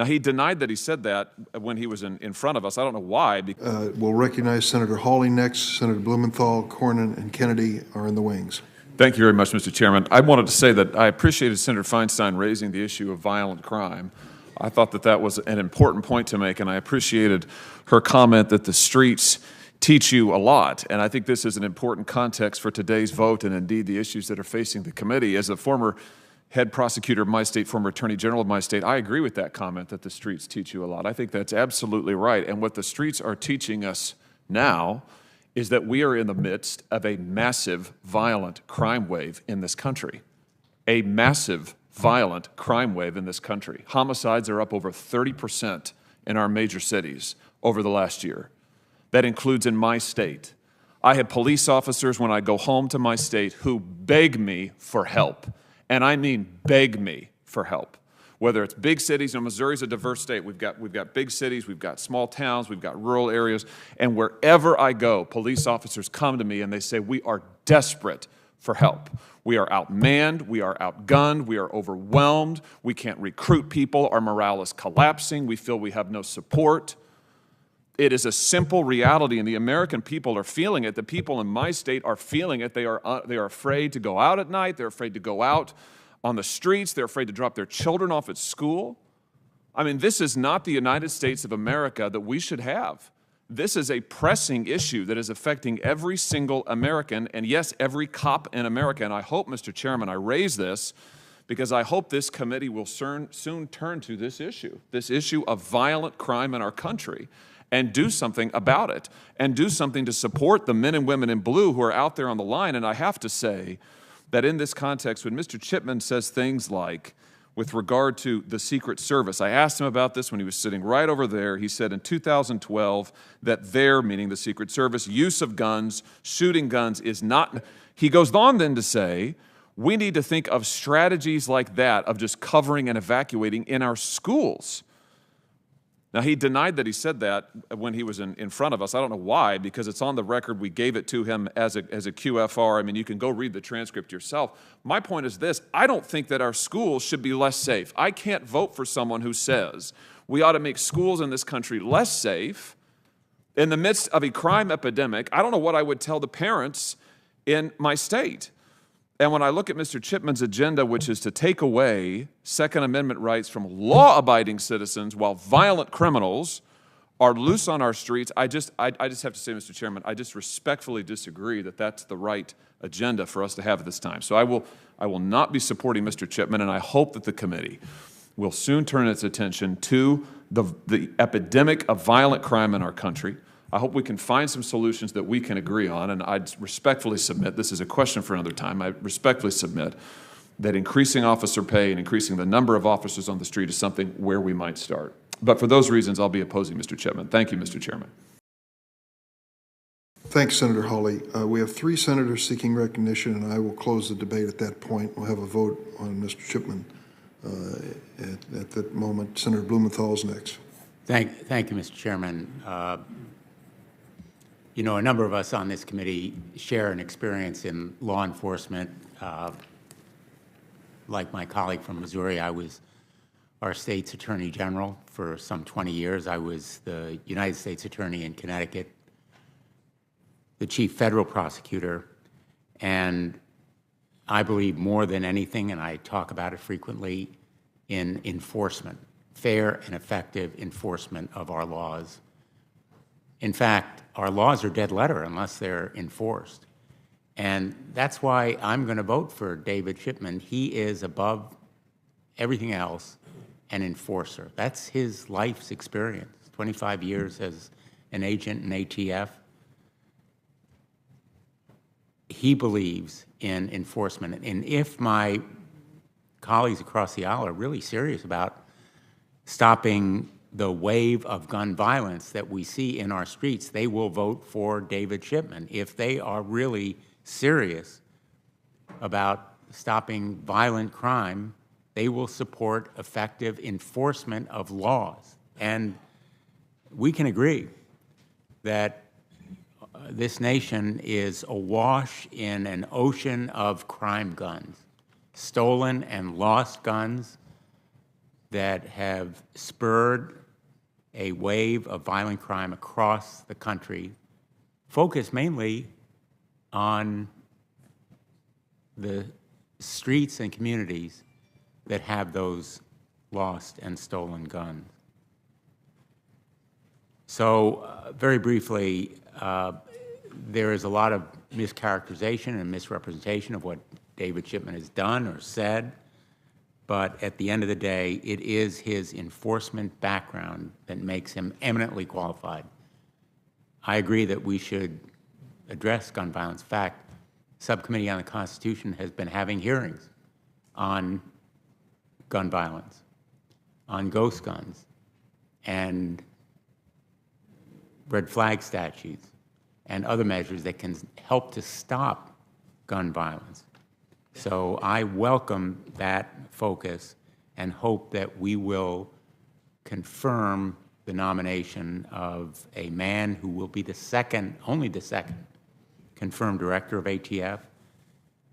Now, he denied that he said that when he was in front of us. I don't know why. We'll recognize Senator Hawley next. Senator Blumenthal, Cornyn, and Kennedy are in the wings. Thank you very much, Mr. Chairman. I wanted to say that I appreciated Senator Feinstein raising the issue of violent crime. I thought that that was an important point to make, and I appreciated her comment that the streets teach you a lot. And I think this is an important context for today's vote and indeed the issues that are facing the committee. As a former head prosecutor of my state, former attorney general of my state, I agree with that comment that the streets teach you a lot. I think that's absolutely right. And what the streets are teaching us now is that we are in the midst of a massive violent crime wave in this country. A massive violent crime wave in this country. Homicides are up over 30% in our major cities over the last year. That includes in my state. I have police officers when I go home to my state who beg me for help. And I mean beg me for help. Whether it's big cities, and Missouri's a diverse state. We've got big cities, we've got small towns, we've got rural areas, and wherever I go, police officers come to me and they say, we are desperate for help. We are outmanned, we are outgunned, we are overwhelmed, we can't recruit people, our morale is collapsing, we feel we have no support. It is a simple reality, and the American people are feeling it. The people in my state are feeling it. They are afraid to go out at night. They're afraid to go out on the streets. They're afraid to drop their children off at school. I mean, this is not the United States of America that we should have. This is a pressing issue that is affecting every single American, and yes, every cop in America. And I hope, Mr. Chairman, I raise this because I hope this committee will soon turn to this issue of violent crime in our country, and do something about it, and do something to support the men and women in blue who are out there on the line. And I have to say that in this context, when Mr. Chipman says things like, with regard to the Secret Service, I asked him about this when he was sitting right over there. He said in 2012 that their, meaning the Secret Service, use of guns, shooting guns is not. He goes on then to say, we need to think of strategies like that of just covering and evacuating in our schools. Now, he denied that he said that when he was in front of us. I don't know why, because it's on the record. We gave it to him as a QFR. I mean, you can go read the transcript yourself. My point is this. I don't think that our schools should be less safe. I can't vote for someone who says we ought to make schools in this country less safe in the midst of a crime epidemic. I don't know what I would tell the parents in my state. And when I look at Mr. Chipman's agenda, which is to take away Second Amendment rights from law-abiding citizens while violent criminals are loose on our streets, I just have to say, Mr. Chairman, I just respectfully disagree that that's the right agenda for us to have at this time. So I will not be supporting Mr. Chipman, and I hope that the committee will soon turn its attention to the epidemic of violent crime in our country. I hope we can find some solutions that we can agree on, and I respectfully submit, this is a question for another time, I respectfully submit that increasing officer pay and increasing the number of officers on the street is something where we might start. But for those reasons, I'll be opposing Mr. Chipman. Thank you, Mr. Chairman. Thanks, Senator Hawley. We have 3 senators seeking recognition, and I will close the debate at that point. We'll have a vote on Mr. Chipman at that moment. Senator Blumenthal is next. Thank you, Mr. Chairman. You know, a number of us on this committee share an experience in law enforcement. Like my colleague from Missouri, I was our state's attorney general for some 20 years. I was the United States attorney in Connecticut, the chief federal prosecutor, and I believe more than anything, and I talk about it frequently, in enforcement, fair and effective enforcement of our laws. In fact, our laws are dead letter unless they're enforced. And that's why I'm going to vote for David Chipman. He is, above everything else, an enforcer. That's his life's experience, 25 years as an agent in ATF. He believes in enforcement. And if my colleagues across the aisle are really serious about stopping the wave of gun violence that we see in our streets, they will vote for David Chipman. If they are really serious about stopping violent crime, they will support effective enforcement of laws. And we can agree that this nation is awash in an ocean of crime guns, stolen and lost guns, that have spurred a wave of violent crime across the country, focused mainly on the streets and communities that have those lost and stolen guns. So very briefly, there is a lot of mischaracterization and misrepresentation of what David Shipman has done or said, but at the end of the day, it is his enforcement background that makes him eminently qualified. I agree that we should address gun violence. In fact, Subcommittee on the Constitution has been having hearings on gun violence, on ghost guns, and red flag statutes, and other measures that can help to stop gun violence. So I welcome that focus and hope that we will confirm the nomination of a man who will be the second, only the second, confirmed director of ATF,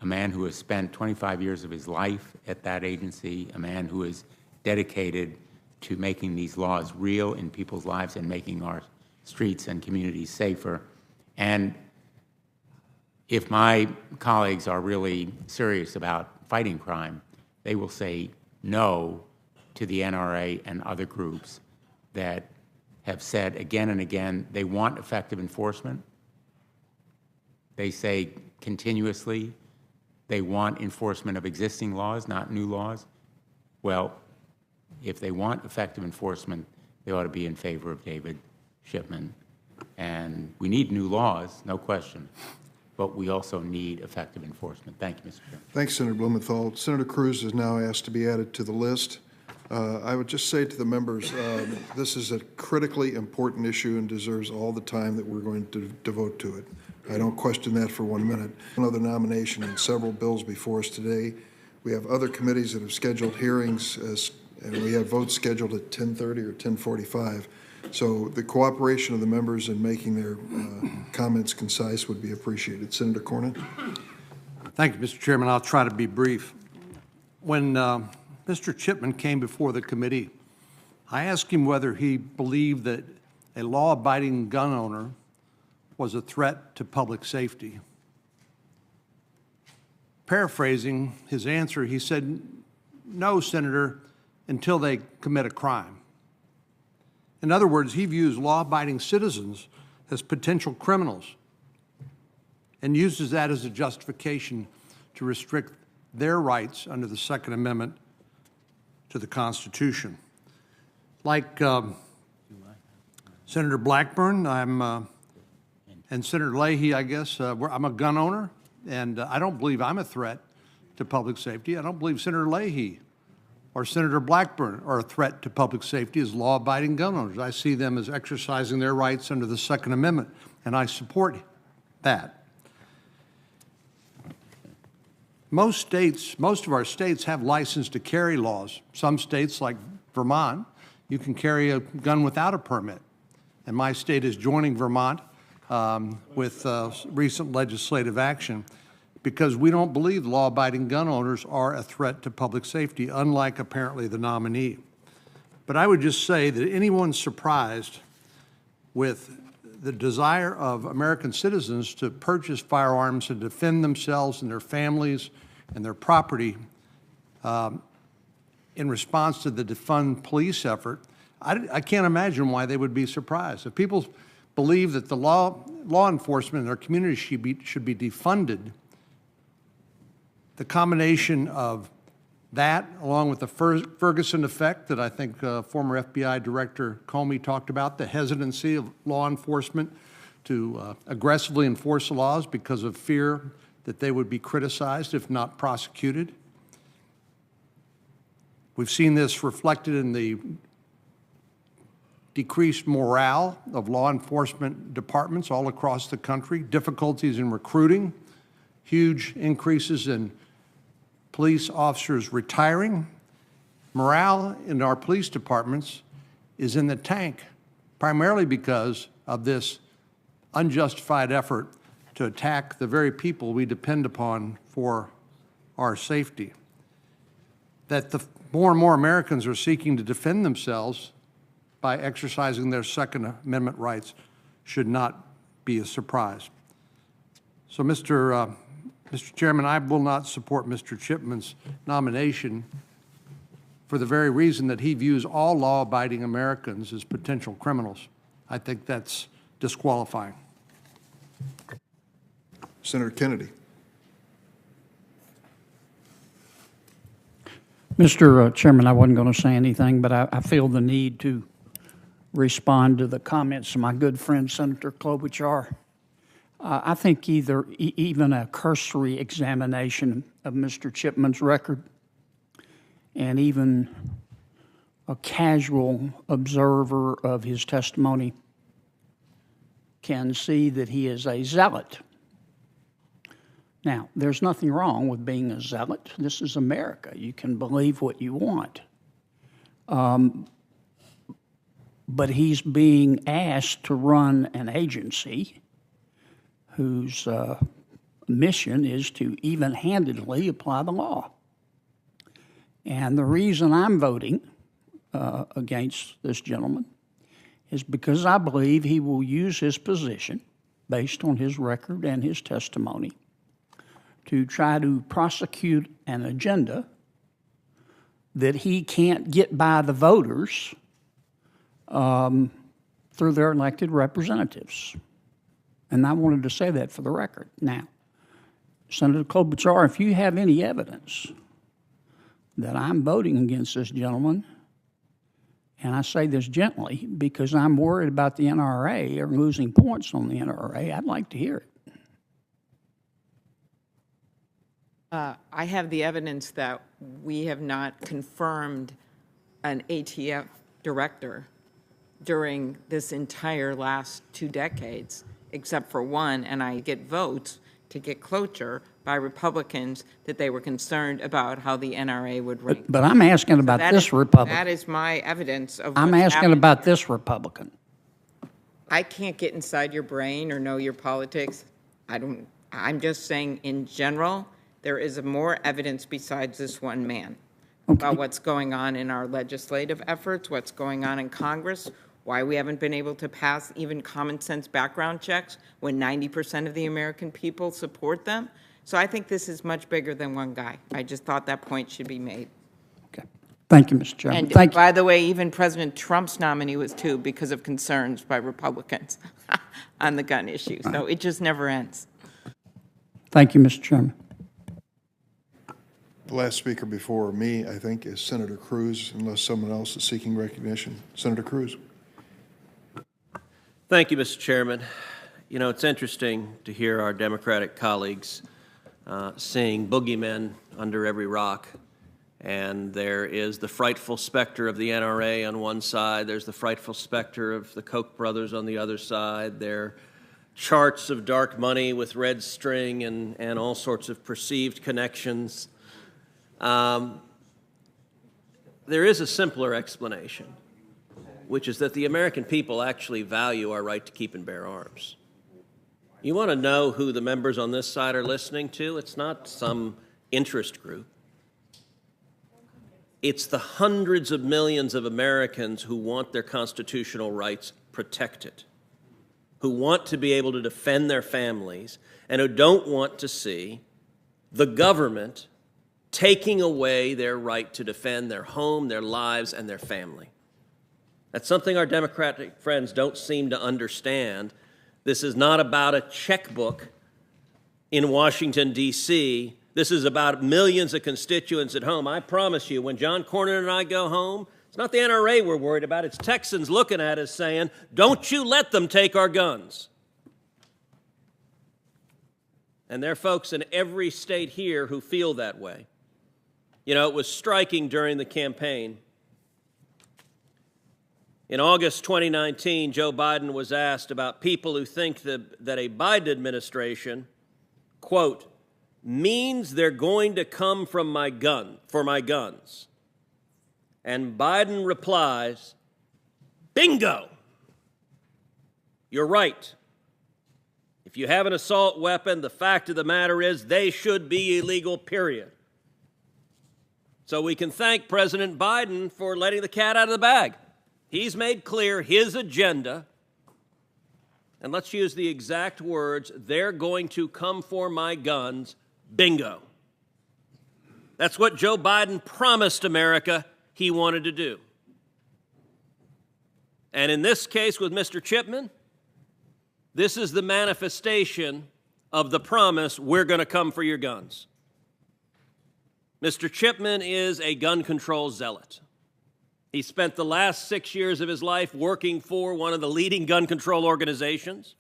a man who has spent 25 years of his life at that agency, a man who is dedicated to making these laws real in people's lives and making our streets and communities safer. And if my colleagues are really serious about fighting crime, they will say no to the NRA and other groups that have said again and again they want effective enforcement. They say continuously they want enforcement of existing laws, not new laws. Well, if they want effective enforcement, they ought to be in favor of David Shipman. And we need new laws, no question, but we also need effective enforcement. Thank you, Mr. Chairman. Thanks, Senator Blumenthal. Senator Cruz is now asked to be added to the list. I would just say to the members, this is a critically important issue and deserves all the time that we're going to devote to it. I don't question that for 1 minute. Another nomination and several bills before us today. We have other committees that have scheduled hearings, and we have votes scheduled at 10:30 or 10:45. So the cooperation of the members in making their comments concise would be appreciated. Senator Cornyn. Thank you, Mr. Chairman. I'll try to be brief. When Mr. Shipman came before the committee, I asked him whether he believed that a law-abiding gun owner was a threat to public safety. Paraphrasing his answer, he said, "No, Senator, until they commit a crime." In other words, he views law-abiding citizens as potential criminals and uses that as a justification to restrict their rights under the Second Amendment to the Constitution. Like Senator Blackburn, and Senator Leahy, I guess, I'm a gun owner, and I don't believe I'm a threat to public safety. I don't believe Senator Leahy or Senator Blackburn are a threat to public safety as law-abiding gun owners. I see them as exercising their rights under the Second Amendment, and I support that. Most of our states have license to carry laws. Some states, like Vermont, you can carry a gun without a permit. And my state is joining Vermont with recent legislative action because we don't believe law-abiding gun owners are a threat to public safety, unlike apparently the nominee. But I would just say that anyone surprised with the desire of American citizens to purchase firearms to defend themselves and their families and their property in response to the defund police effort, I can't imagine why they would be surprised. If people believe that the law enforcement in our community should be defunded, the combination of that, along with the Ferguson effect that I think former FBI Director Comey talked about, the hesitancy of law enforcement to aggressively enforce the laws because of fear that they would be criticized if not prosecuted. We've seen this reflected in the decreased morale of law enforcement departments all across the country, difficulties in recruiting, huge increases in police officers retiring. Morale in our police departments is in the tank, primarily because of this unjustified effort to attack the very people we depend upon for our safety. That the more and more Americans are seeking to defend themselves by exercising their Second Amendment rights should not be a surprise. So, Mr. Chairman, I will not support Mr. Chipman's nomination for the very reason that he views all law-abiding Americans as potential criminals. I think that's disqualifying. Senator Kennedy. Mr. Chairman, I wasn't going to say anything, but I feel the need to respond to the comments of my good friend Senator Klobuchar. I think even a cursory examination of Mr. Chipman's record and even a casual observer of his testimony can see that he is a zealot. Now, there's nothing wrong with being a zealot. This is America. You can believe what you want. But he's being asked to run an agency whose mission is to even-handedly apply the law. And the reason I'm voting against this gentleman is because I believe he will use his position, based on his record and his testimony, to try to prosecute an agenda that he can't get by the voters through their elected representatives. And I wanted to say that for the record. Now, Senator Klobuchar, if you have any evidence that I'm voting against this gentleman, and I say this gently because I'm worried about the NRA or losing points on the NRA, I'd like to hear it. I have the evidence that we have not confirmed an ATF director during this entire last 2 decades, except for one, and I get votes to get cloture by Republicans that they were concerned about how the NRA would rank. But I'm asking about this Republican. That is my evidence of I'm what's asking happened. about this Republican. I can't get inside your brain or know your politics. I'm just saying in general, there is more evidence besides this one man about what's going on in our legislative efforts, what's going on in Congress, why we haven't been able to pass even common sense background checks when 90% of the American people support them. So I think this is much bigger than one guy. I just thought that point should be made. Okay. Thank you, Mr. Chairman. And Thank you. by the way, even President Trump's nominee was too because of concerns by Republicans on the gun issue. So it just never ends. Thank you, Mr. Chairman. The last speaker before me, I think, is Senator Cruz, unless someone else is seeking recognition. Senator Cruz. Thank you, Mr. Chairman. You know, it's interesting to hear our Democratic colleagues saying boogeymen under every rock. And there is the frightful specter of the NRA on one side. There's the frightful specter of the Koch brothers on the other side. There are charts of dark money with red string and all sorts of perceived connections. There is a simpler explanation, which is that the American people actually value our right to keep and bear arms. You want to know who the members on this side are listening to? It's not some interest group. It's the hundreds of millions of Americans who want their constitutional rights protected, who want to be able to defend their families, and who don't want to see the government taking away their right to defend their home, their lives, and their family. That's something our Democratic friends don't seem to understand. This is not about a checkbook in Washington, D.C. This is about millions of constituents at home. I promise you, when John Cornyn and I go home, it's not the NRA we're worried about. It's Texans looking at us saying, don't you let them take our guns. And there are folks in every state here who feel that way. You know, it was striking during the campaign. In August 2019, Joe Biden was asked about people who think that a Biden administration, quote, means they're going to come for my guns. And Biden replies, bingo, you're right. If you have an assault weapon, the fact of the matter is they should be illegal, period. So we can thank President Biden for letting the cat out of the bag. He's made clear his agenda, and let's use the exact words, they're going to come for my guns, bingo. That's what Joe Biden promised America he wanted to do. And in this case with Mr. Chipman, this is the manifestation of the promise, we're going to come for your guns. Mr. Chipman is a gun control zealot. He spent the last 6 years of his life working for one of the leading gun control organizations.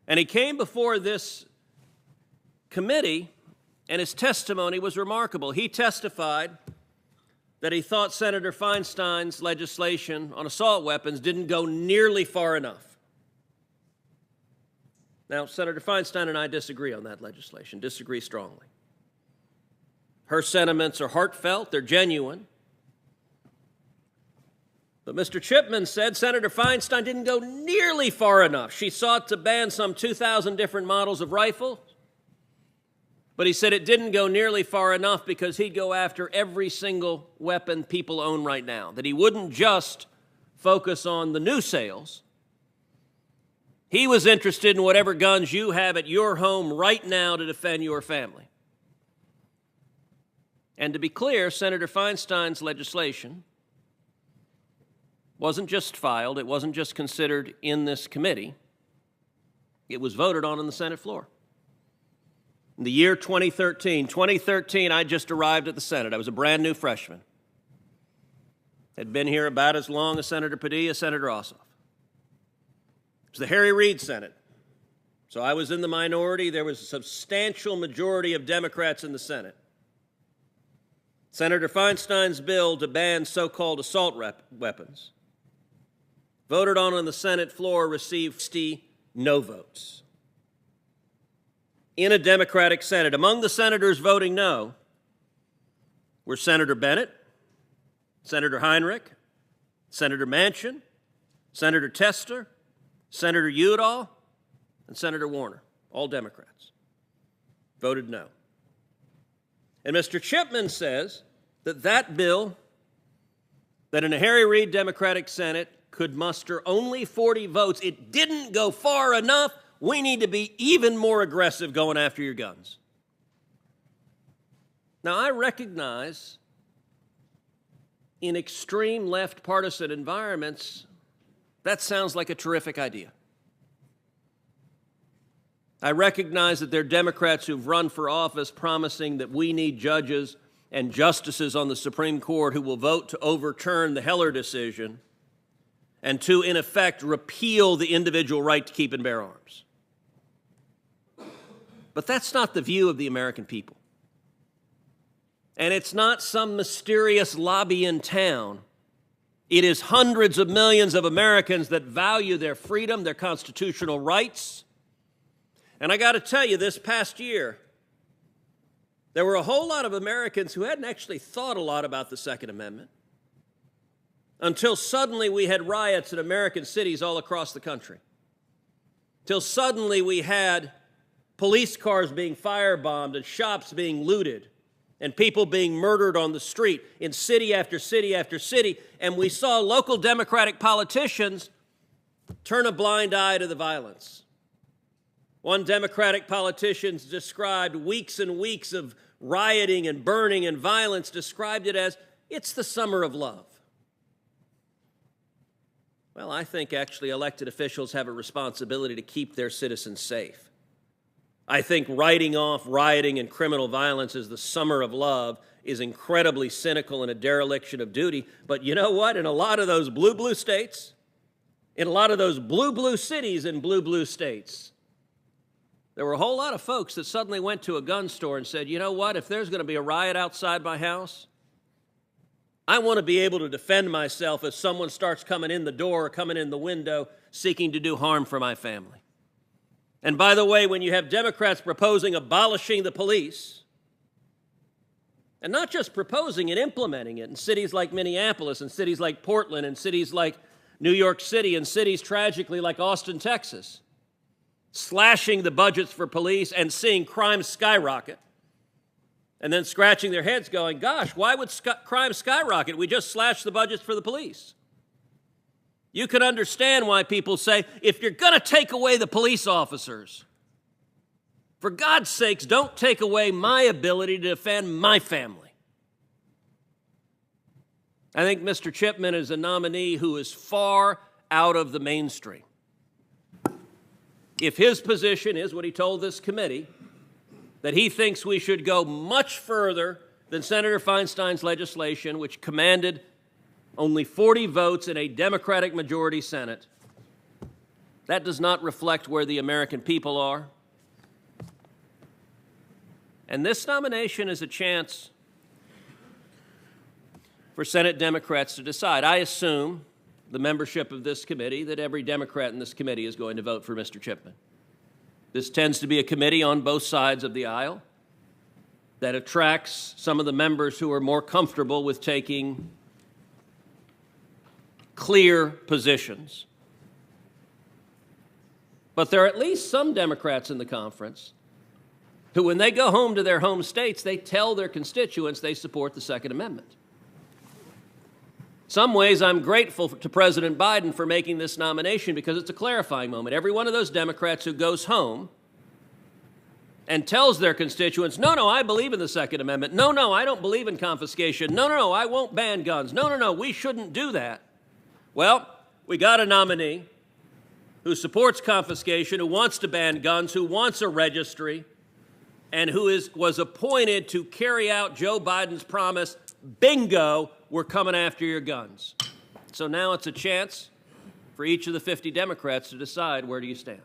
And he came before this committee, and his testimony was remarkable. He testified that he thought Senator Feinstein's legislation on assault weapons didn't go nearly far enough. Now, Senator Feinstein and I disagree on that legislation, disagree strongly. Her sentiments are heartfelt, they're genuine. But Mr. Chipman said Senator Feinstein didn't go nearly far enough. She sought to ban some 2,000 different models of rifles, but he said it didn't go nearly far enough because he'd go after every single weapon people own right now, that he wouldn't just focus on the new sales. He was interested in whatever guns you have at your home right now to defend your family. And to be clear, Senator Feinstein's legislation wasn't just filed, it wasn't just considered in this committee, it was voted on the Senate floor. In the year 2013, I just arrived at the Senate. I was a brand new freshman. Had been here about as long as Senator Padilla, Senator Ossoff. It was the Harry Reid Senate. So I was in the minority. There was a substantial majority of Democrats in the Senate. Senator Feinstein's bill to ban so-called assault weapons, voted on the Senate floor, received 60 no votes. In a Democratic Senate, among the senators voting no were Senator Bennett, Senator Heinrich, Senator Manchin, Senator Tester, Senator Udall, and Senator Warner, all Democrats, voted no. And Mr. Chipman says that that bill, that in a Harry Reid Democratic Senate could muster only 40 votes, it didn't go far enough. We need to be even more aggressive going after your guns. Now, I recognize in extreme left partisan environments, that sounds like a terrific idea. I recognize that there are Democrats who've run for office promising that we need judges and justices on the Supreme Court who will vote to overturn the Heller decision and to, in effect, repeal the individual right to keep and bear arms. But that's not the view of the American people. And it's not some mysterious lobby in town. It is hundreds of millions of Americans that value their freedom, their constitutional rights. And I got to tell you, this past year, there were a whole lot of Americans who hadn't actually thought a lot about the Second Amendment until suddenly we had riots in American cities all across the country. Till suddenly we had police cars being firebombed and shops being looted and people being murdered on the street in city after city after city. And we saw local Democratic politicians turn a blind eye to the violence. One Democratic politician described weeks and weeks of rioting and burning and violence, described it as, it's the summer of love. Well, I think actually elected officials have a responsibility to keep their citizens safe. I think writing off rioting and criminal violence as the summer of love is incredibly cynical and a dereliction of duty. But you know what? In a lot of those blue states, in a lot of those blue cities in blue states, there were a whole lot of folks that suddenly went to a gun store and said, you know what? If there's going to be a riot outside my house, I want to be able to defend myself if someone starts coming in the door or coming in the window seeking to do harm for my family. And by the way, when you have Democrats proposing abolishing the police, and not just proposing it, implementing it in cities like Minneapolis and cities like Portland and cities like New York City and cities tragically like Austin, Texas, slashing the budgets for police and seeing crime skyrocket, and then scratching their heads going, gosh, why would crime skyrocket? We just slashed the budgets for the police. You can understand why people say, if you're going to take away the police officers, for God's sakes, don't take away my ability to defend my family. I think Mr. Chipman is a nominee who is far out of the mainstream. If his position is what he told this committee, that he thinks we should go much further than Senator Feinstein's legislation, which commanded only 40 votes in a Democratic majority Senate, that does not reflect where the American people are. And this nomination is a chance for Senate Democrats to decide. I assume, the membership of this committee, that every Democrat in this committee is going to vote for Mr. Chipman. This tends to be a committee on both sides of the aisle that attracts some of the members who are more comfortable with taking clear positions. But there are at least some Democrats in the conference who, when they go home to their home states, they tell their constituents they support the Second Amendment. In some ways, I'm grateful to President Biden for making this nomination because it's a clarifying moment. Every one of those Democrats who goes home and tells their constituents, no, I believe in the Second Amendment. No, I don't believe in confiscation. No, I won't ban guns. No, we shouldn't do that. Well, we got a nominee who supports confiscation, who wants to ban guns, who wants a registry, and who was appointed to carry out Joe Biden's promise, bingo, we're coming after your guns. So now it's a chance for each of the 50 Democrats to decide, where do you stand?